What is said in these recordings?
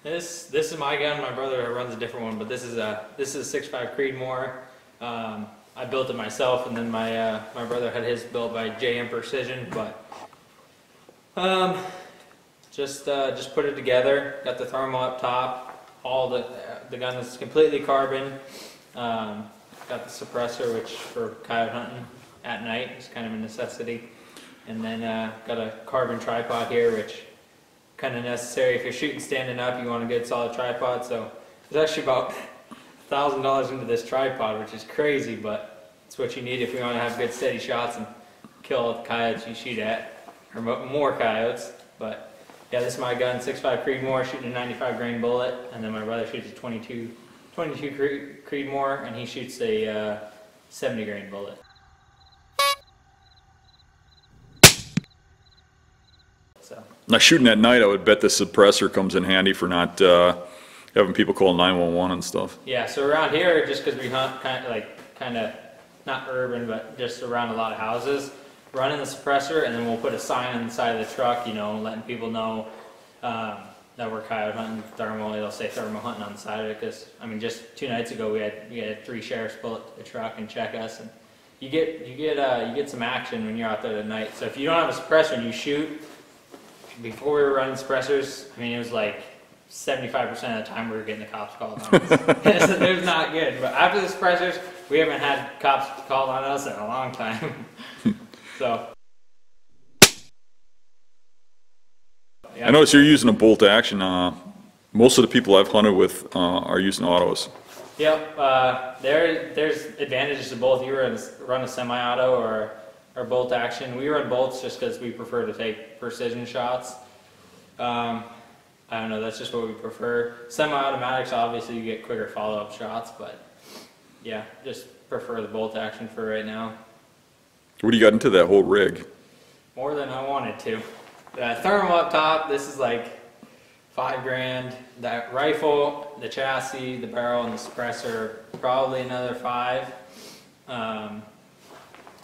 This is my gun. My brother runs a different one, but this is a 6.5 Creedmoor. I built it myself, and then my brother had his built by JM Precision. But just put it together. Got the thermal up top. All the gun is completely carbon. Got the suppressor, which for coyote hunting at night is kind of a necessity. And then got a carbon tripod here, which kind of necessary if you're shooting standing up. You want a good solid tripod. So there's actually about $1,000 into this tripod, which is crazy, but it's what you need if you want to have good steady shots and kill all the coyotes you shoot at, or more coyotes. But yeah, this is my gun, 6.5 Creedmoor, shooting a 95 grain bullet, and then my brother shoots a 22 Creedmoor, and he shoots a 70 grain bullet. So. Now shooting at night, I would bet the suppressor comes in handy for not having people call 911 and stuff. Yeah, so around here, just because we hunt kind of not urban, but just around a lot of houses, running the suppressor, and then we'll put a sign on the side of the truck, you know, letting people know that we're coyote hunting, thermal. It'll say thermal hunting on the side of it, because I mean, just 2 nights ago we had 3 sheriffs pull up to the truck and check us, and you get some action when you're out there at night. So if you don't have a suppressor and you shoot, before we were running suppressors, I mean, it was like 75% of the time we were getting the cops called on us. It was not good. But after the suppressors, we haven't had cops called on us in a long time. So. Yeah. I notice you're using a bolt action. Most of the people I've hunted with are using autos. Yep. There's advantages to both. You run a semi-auto or bolt action. We run bolts just because we prefer to take precision shots. I don't know, that's just what we prefer. Semi-automatics, obviously you get quicker follow-up shots, but yeah, just prefer the bolt action for right now. What do you got into that whole rig? More than I wanted to. The thermal up top, this is like $5 grand. That rifle, the chassis, the barrel, and the suppressor, probably another $5.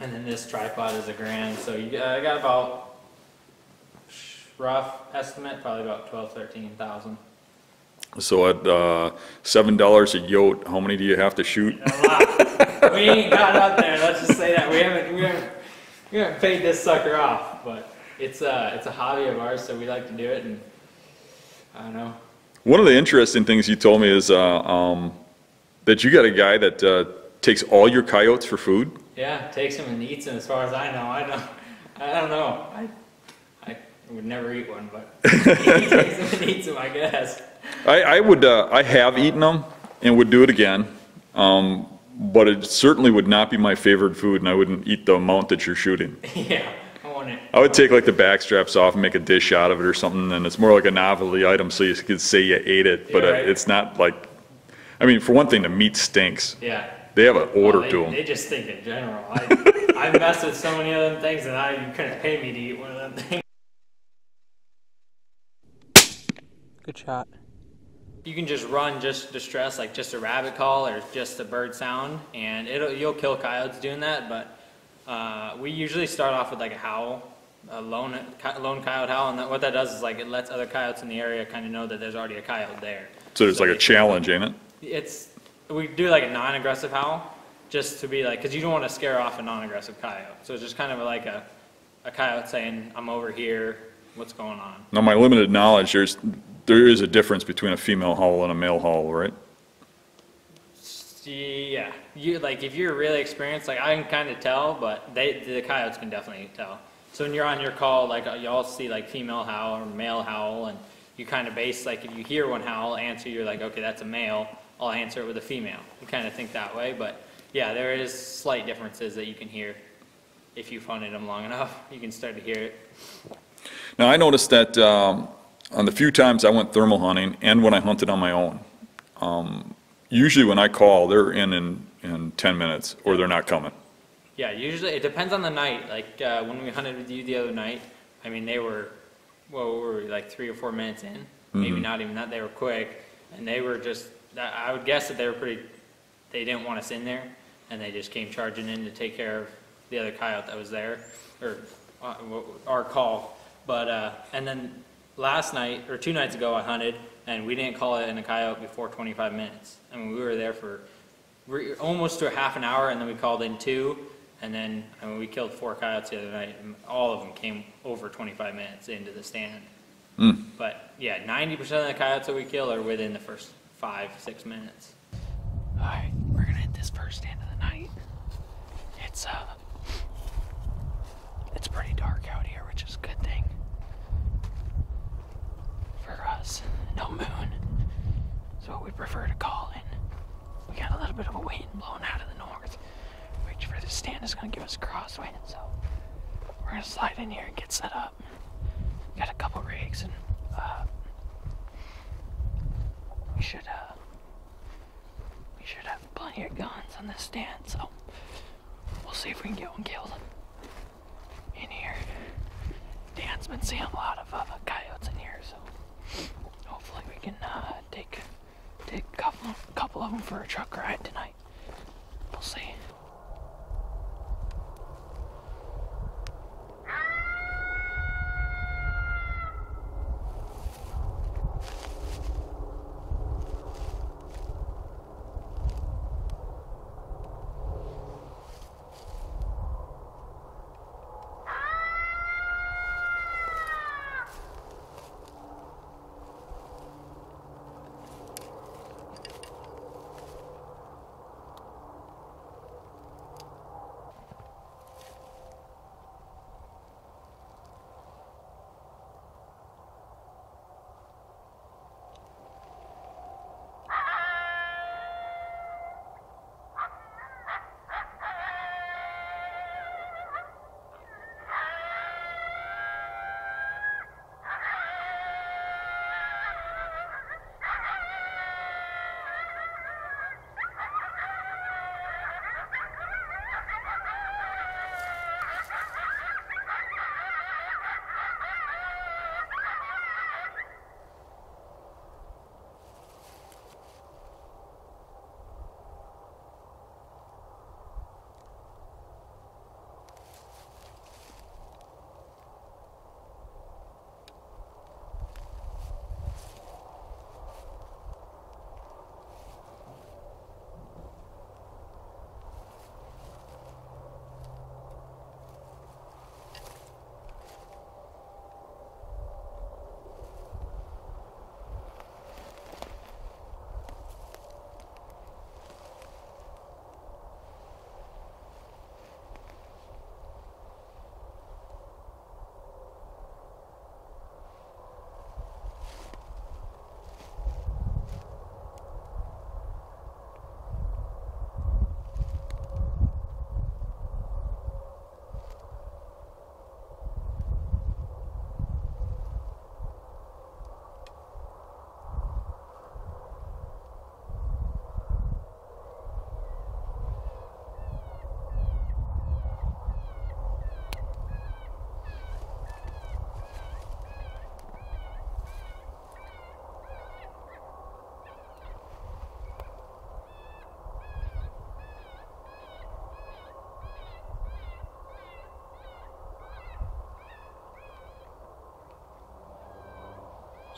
And then this tripod is $1 grand. So I got about, rough estimate, probably about 12,000–13,000. So at $7 a yote, how many do you have to shoot? A lot. We ain't got up there. Let's just say that we haven't paid this sucker off, but it's a hobby of ours, so we like to do it, and I don't know. One of the interesting things you told me is that you got a guy that takes all your coyotes for food. Yeah, takes them and eats them. As far as I know, I don't know. I would never eat one, but he takes them and eats them, I guess. I have eaten them and would do it again, but it certainly would not be my favorite food, and I wouldn't eat the amount that you're shooting. Yeah, I want it. I would take like the back straps off and make a dish out of it or something, and it's more like a novelty item, so you could say you ate it, but right. It's not like, I mean, for one thing, the meat stinks. Yeah. They have an odor to them. They just stink in general. I messed with so many of them things, and you couldn't pay me to eat one of them things. Good shot. You can just run just distress, like just a rabbit call or just a bird sound, and you'll kill coyotes doing that. But we usually start off with like a howl, a lone coyote howl, and what that does is like it lets other coyotes in the area kind of know that there's already a coyote there. So there's like a challenge, ain't it? We do like a non-aggressive howl, just to be like, because you don't want to scare off a non-aggressive coyote. So it's just kind of like a coyote saying, "I'm over here. What's going on?" Now, my limited knowledge, there is a difference between a female howl and a male howl, right? Yeah, if you're really experienced, like I can kind of tell, but the coyotes can definitely tell. So when you're on your call, like y'all see like female howl or male howl, and you kind of base, like if you hear one howl, answer, you're like, okay, that's a male. I'll answer it with a female. You kind of think that way, but yeah, there is slight differences that you can hear. If you've hunted them long enough, you can start to hear it. Now, I noticed that on the few times I went thermal hunting and when I hunted on my own, usually when I call, they're in 10 minutes or they're not coming. Yeah, usually it depends on the night. Like when we hunted with you the other night, I mean, they were, like 3 or 4 minutes in, maybe not even that. They were quick, and they were just, I would guess that they didn't want us in there, and they just came charging in to take care of the other coyote that was there, or our call. But and then last night, or 2 nights ago, I hunted, and we didn't call it in a coyote before 25 minutes. I mean, we were there for almost to a half an hour, and then we called in 2, and then we killed 4 coyotes the other night, and all of them came over 25 minutes into the stand. But yeah, 90% of the coyotes that we kill are within the first 5-6 minutes. All right, we're gonna hit this first stand of the night. It's pretty dark out here, which is a good thing for us. No moon, so we prefer to call in. We got a little bit of a wind blowing out of the north, which for this stand is gonna give us crosswind. So we're gonna slide in here and get set up. Got a couple rigs, and we should have plenty of guns on this stand. So we'll see if we can get one killed in here. Dan's been seeing a lot of coyotes in here, so hopefully we can take a couple of them for a truck ride tonight. We'll see.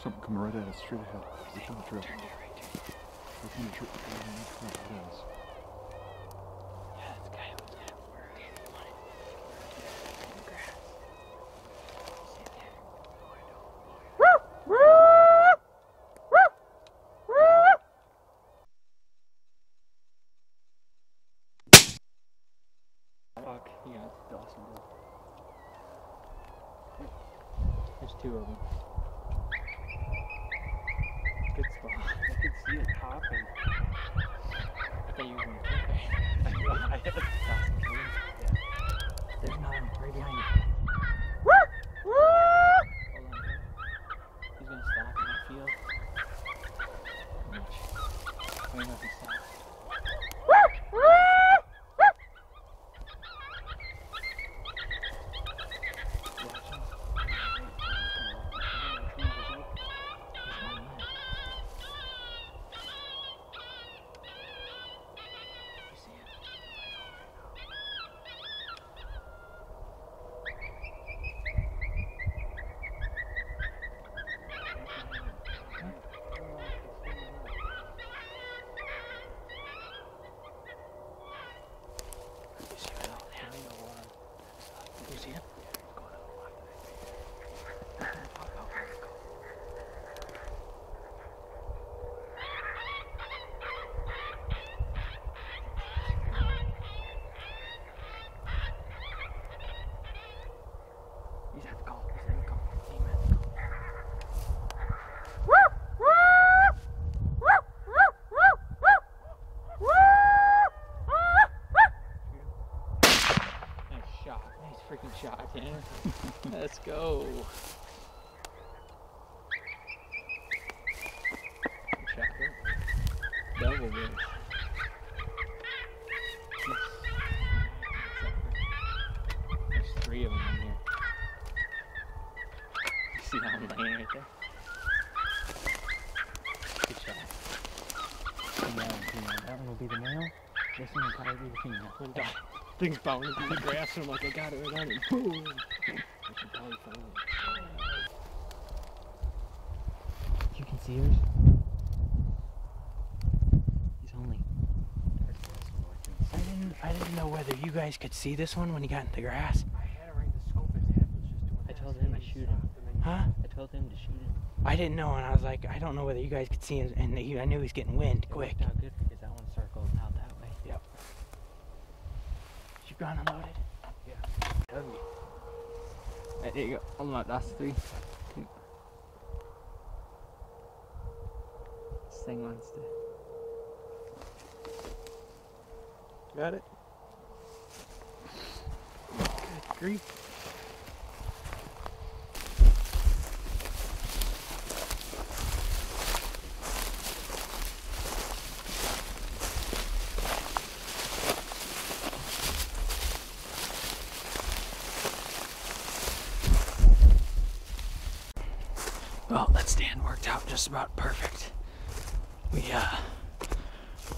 Something coming right at us, straight ahead. Look on the trail. Turn to your right, turn. Look on the trail. Yes. Yeah, that's coyotes. Yeah, we're on it. In the grass. See it there? No, I don't. Fuck, you got Dawson. There's 2 of them. Good spot. I could see it hopping. I thought you were going to kick it. There's another one right behind you. Hold on. He's going to stop in that field. Watch. Let me know if he stops. He's at the call. He's at the call. Aim at the call. Nice shot. Nice freaking shot, Tanner. Let's go. Good shot, bro. Double, bro. There's 3 of them in here. You see that one laying right there? Good shot. Female and female. That one will be the male. This one will probably be the female. When that thing's bounding through the grass, and I'm like, I got it right on it. Boom. I should probably find it. You can see yours? He's only. I didn't know whether you guys could see this one when he got in the grass. I had it right in the scope. His head was just doing I this, told and him then to he shoot stopped, him. and then he- Huh? I told him to shoot him. I didn't know, and I was like, I don't know whether you guys could see him, and I knew he was getting wind quick. It worked out good because that one circled out that way. Yep. You've gone unloaded? There you go. Hold on, that's 3. This thing wants to. Got it. Good grief. Well, that stand worked out just about perfect.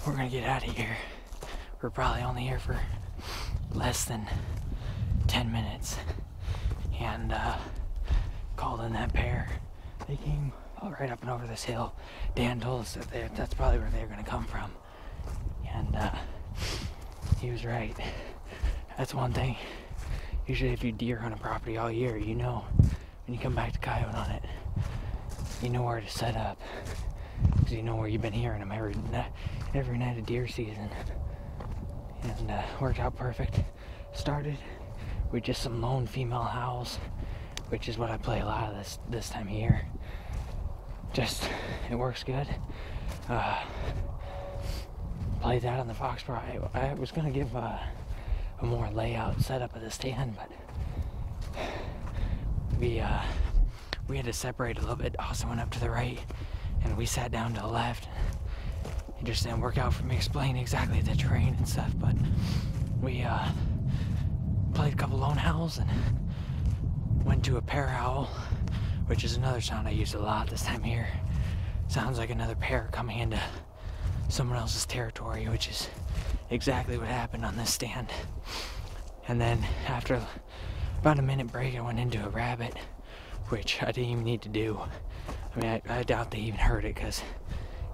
We're gonna get out of here. We're probably only here for less than 10 minutes. And called in that pair. They came right up and over this hill. Dan told us that that's probably where they're gonna come from. And he was right. That's one thing. Usually if you deer hunt a property all year, you know when you come back to coyote on it, you know where to set up. Because you know where you've been hearing them every night of deer season. And worked out perfect. Started with just some lone female howls, which is what I play a lot of this time of year. Just, it works good. Played that on the Foxborough. I was gonna give a more layout setup of the stand, but we had to separate a little bit. Austin went up to the right, and we sat down to the left. It just didn't work out for me explaining exactly the terrain and stuff, but we played a couple lone howls and went to a pair howl, which is another sound I use a lot this time of year. Sounds like another pair coming into someone else's territory, which is exactly what happened on this stand. And then after about a minute break, I went into a rabbit, which I didn't even need to do. I mean, I doubt they even heard it because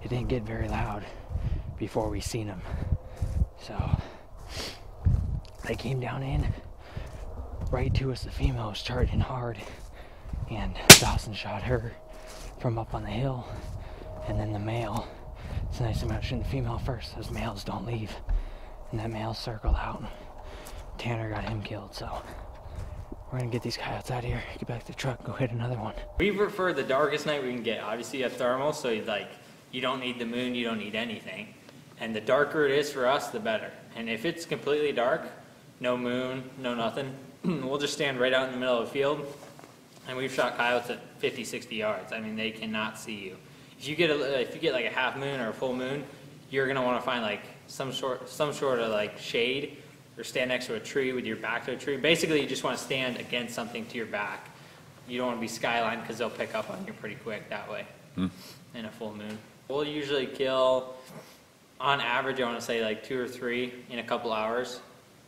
it didn't get very loud before we seen them. So they came down in right to us. The female was charging hard, and Dawson shot her from up on the hill, and then the male. It's nice about shooting the female first. Those males don't leave, and that male circled out. Tanner got him killed, so we're gonna get these coyotes out of here, get back to the truck, go hit another one. We prefer the darkest night we can get. Obviously you have thermal, so you don't need the moon, you don't need anything. And the darker it is for us, the better. And if it's completely dark, no moon, no nothing, we'll just stand right out in the middle of the field. And we've shot coyotes at 50, 60 yards. I mean, they cannot see you. If you get like a half moon or a full moon, you're gonna want to find like some sort of like shade, or stand next to a tree with your back to a tree. Basically, you just want to stand against something to your back. You don't want to be skyline because they'll pick up on you pretty quick that way in a full moon. We'll usually kill, on average, I want to say like 2 or 3 in a couple hours.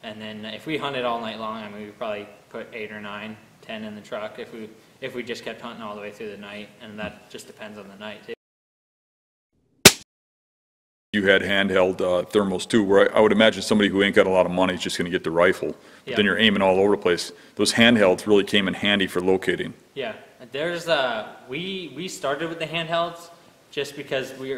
And then if we hunted all night long, I mean, we'd probably put 8 or 9, 10 in the truck if we just kept hunting all the way through the night. And that just depends on the night too. You had handheld thermals too, where I would imagine somebody who ain't got a lot of money is just going to get the rifle. But then you're aiming all over the place. Those handhelds really came in handy for locating. Yeah, there's we started with the handhelds just because we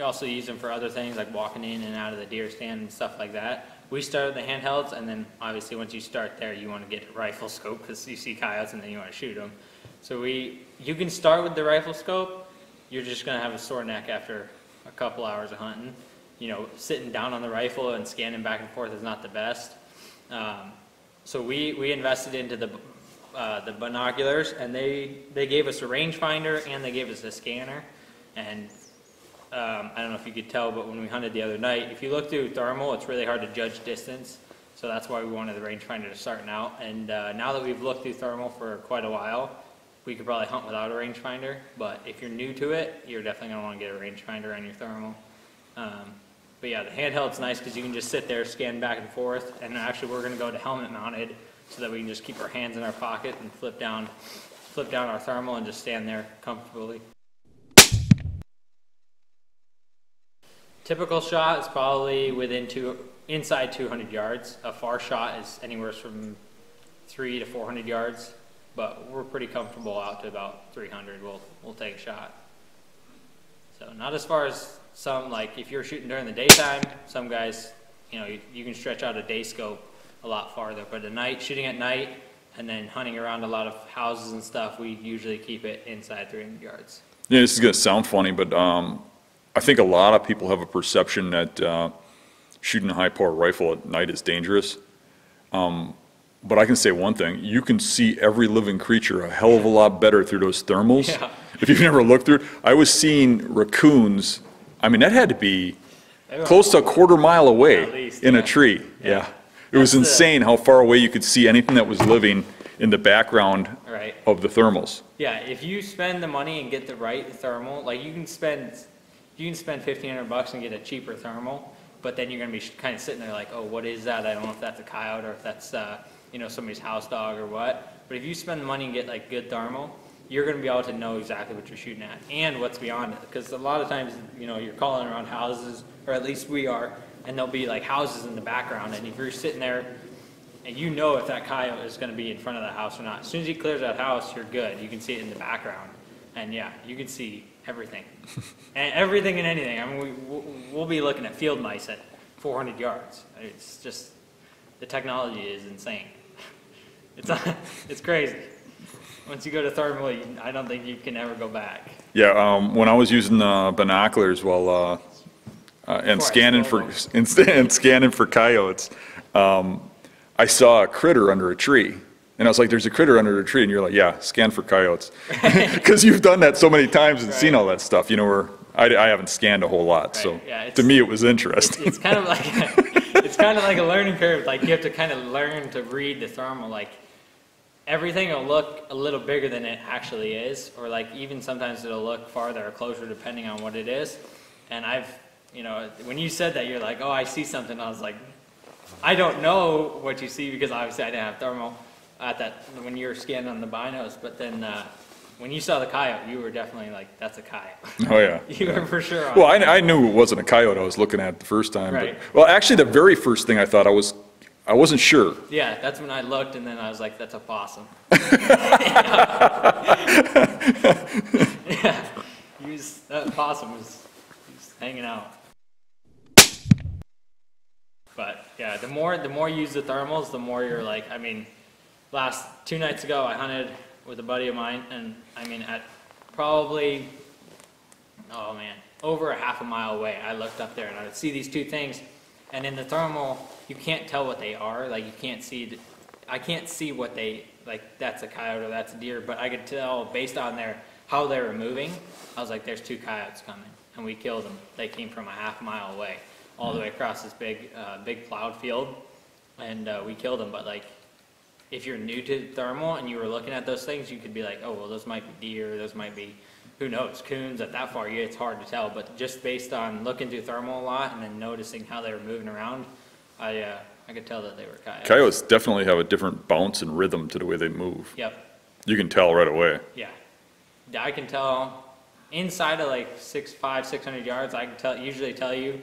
also use them for other things like walking in and out of the deer stand and stuff like that. we started the handhelds, and then obviously once you start there, you want to get a rifle scope because you see coyotes and then you want to shoot them. So you can start with the rifle scope. You're just going to have a sore neck after a couple hours of hunting. You know, sitting down on the rifle and scanning back and forth is not the best. So we invested into the binoculars, and they gave us a rangefinder and they gave us a scanner. And I don't know if you could tell, but when we hunted the other night, if you look through thermal, it's really hard to judge distance. So that's why we wanted the rangefinder to start out. And now that we've looked through thermal for quite a while, we could probably hunt without a rangefinder. But if you're new to it, you're definitely going to want to get a rangefinder on your thermal. But yeah, the handheld's nice because you can just sit there, scan back and forth. And actually, we're going to go to helmet mounted so that we can just keep our hands in our pocket and flip down our thermal and just stand there comfortably. Typical shot is probably inside 200 yards. A far shot is anywhere from 300 to 400 yards, but we're pretty comfortable out to about 300. We'll take a shot. So not as far as some, like if you're shooting during the daytime, some guys, you know, you can stretch out a day scope a lot farther. But at night, shooting at night, and then hunting around a lot of houses and stuff, we usually keep it inside 300 yards. Yeah, this is going to sound funny, but I think a lot of people have a perception that shooting a high-power rifle at night is dangerous. But I can say one thing, you can see every living creature a hell of a lot better through those thermals. Yeah. If you've never looked through it, I was seeing raccoons, I mean, that had to be close to a quarter-mile away at least, in yeah. a tree. Yeah. It was insane how far away you could see anything that was living in the background Right. of the thermals. Yeah, if you spend the money and get the right thermal, like you can spend $1,500 and get a cheaper thermal, but then you're going to be kind of sitting there like, oh, what is that? I don't know if that's a coyote or if that's you know, somebody's house dog or what. But if you spend the money and get like good thermal, you're going to be able to know exactly what you're shooting at and what's beyond it. Because a lot of times, you know, you're calling around houses, or at least we are, and there'll be like houses in the background. And if you're sitting there and you know if that coyote is going to be in front of the house or not, as soon as he clears that house, you're good. You can see it in the background. And yeah, you can see everything. And everything and anything. I mean, we'll be looking at field mice at 400 yards. It's just, the technology is insane. It's crazy. Once you go to thermal, I don't think you can ever go back. Yeah, when I was using binoculars while and scanning for coyotes, I saw a critter under a tree, and I was like, "There's a critter under a tree," and you're like, "Yeah, scan for coyotes," because you've done that so many times and seen all that stuff. You know, where I haven't scanned a whole lot, so yeah, to me it was interesting. It's kind of like it's kind of like a learning curve. Like you have to kind of learn to read the thermal. Like everything will look a little bigger than it actually is, or like even sometimes it'll look farther or closer depending on what it is. And you know, when you said that, you're like, oh, I see something. I was like, I don't know what you see because obviously I didn't have thermal at that when you were scanning on the binos. But then when you saw the coyote, you were definitely like, that's a coyote. Oh yeah. You were for sure on Well, I knew it wasn't a coyote I was looking at the first time. Right. But, well, actually, the very first thing I thought I wasn't sure. Yeah, that's when I looked, and then I was like, that's a possum. Yeah, that possum was hanging out. But yeah, the more you use the thermals, the more you're like, I mean, last 2 nights ago, I hunted with a buddy of mine, and I mean, at probably, oh man, over a half a mile away, I looked up there and I would see these 2 things, and in the thermal, you can't tell what they are. Like you can't see, I can't see what they, like that's a coyote or that's a deer, but I could tell based on how they were moving. I was like, there's 2 coyotes coming, and we killed them. They came from a half mile away, all the way across this big plowed field, and we killed them. But like, if you're new to thermal and you were looking at those things, you could be like, oh, well, those might be deer, those might be, who knows, coons. At that far, it's hard to tell. But just based on looking through thermal a lot and then noticing how they were moving around, I could tell that they were coyotes. Coyotes definitely have a different bounce and rhythm to the way they move. Yep. You can tell right away. Yeah. I can tell inside of like 600 yards, I can usually tell you,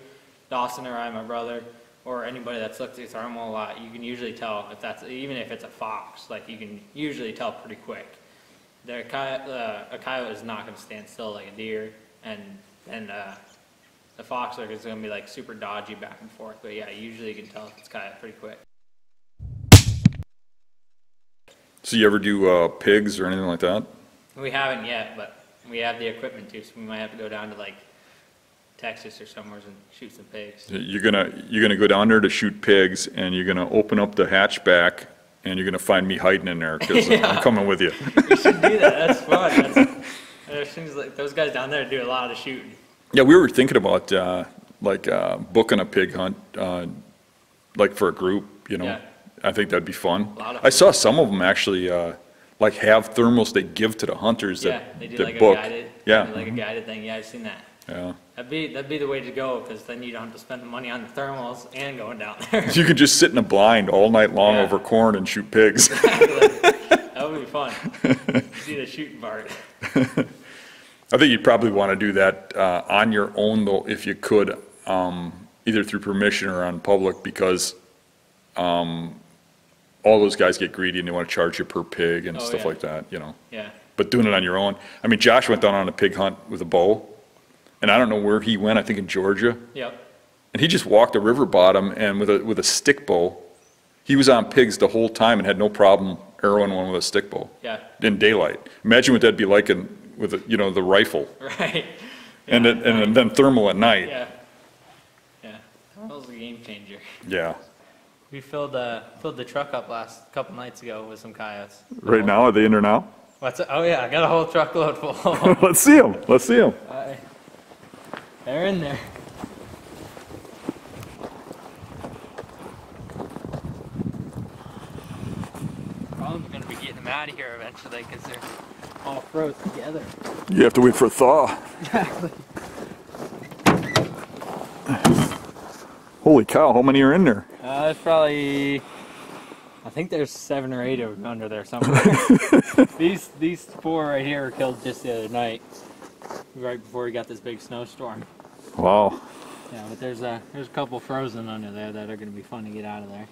Dawson or I, my brother, or anybody that's looked through thermal a lot, you can usually tell if that's, even if it's a fox, like you can usually tell pretty quick. A coyote is not going to stand still like a deer, and The fox lurk is gonna be like super dodgy back and forth, but yeah, usually you can tell if it's coyote pretty quick. So you ever do pigs or anything like that? We haven't yet, but we have the equipment too, so we might have to go down to like Texas or somewhere and shoot some pigs. You're gonna go down there to shoot pigs, and you're gonna open up the hatchback, and you're gonna find me hiding in there because I'm coming with you. We should do that. That's fun. There's things like those guys down there do a lot of shooting. Yeah, we were thinking about booking a pig hunt, like for a group. You know, Yeah. I think that'd be fun. A lot of I saw some of them actually like have thermals they give to the hunters Yeah, that they do that like book. a guided, Yeah. like a guided thing. Yeah, I've seen that. Yeah. That'd be the way to go, because then you don't have to spend the money on the thermals and going down there. You could just sit in a blind all night long Yeah. over corn and shoot pigs. That would be fun. See the shooting part. I think you'd probably want to do that on your own, though, if you could, either through permission or on public, because all those guys get greedy and they want to charge you per pig and Oh, stuff yeah. like that, you know. Yeah. But doing it on your own, I mean, Josh went down on a pig hunt with a bow, and I don't know where he went, I think in Georgia, Yep. and he just walked a river bottom and with a stick bow, he was on pigs the whole time and had no problem arrowing one with a stick bow Yeah. in daylight. Imagine what that'd be like with the rifle. Right. And then thermal at night. Yeah. Yeah. That was a game changer. Yeah. We filled the truck up last couple nights ago with some coyotes. Right now, are they in there now? What's it? Oh yeah, I got a whole truckload full. Let's see them. Let's see them. They're in there. Probably gonna be getting them out of here eventually because they're all froze together. You have to wait for a thaw. Exactly. Holy cow, how many are in there? There's probably, I think there's 7 or 8 of them under there somewhere. These 4 right here were killed just the other night, right before we got this big snowstorm. Wow. Yeah, but there's a couple frozen under there that are going to be fun to get out of there.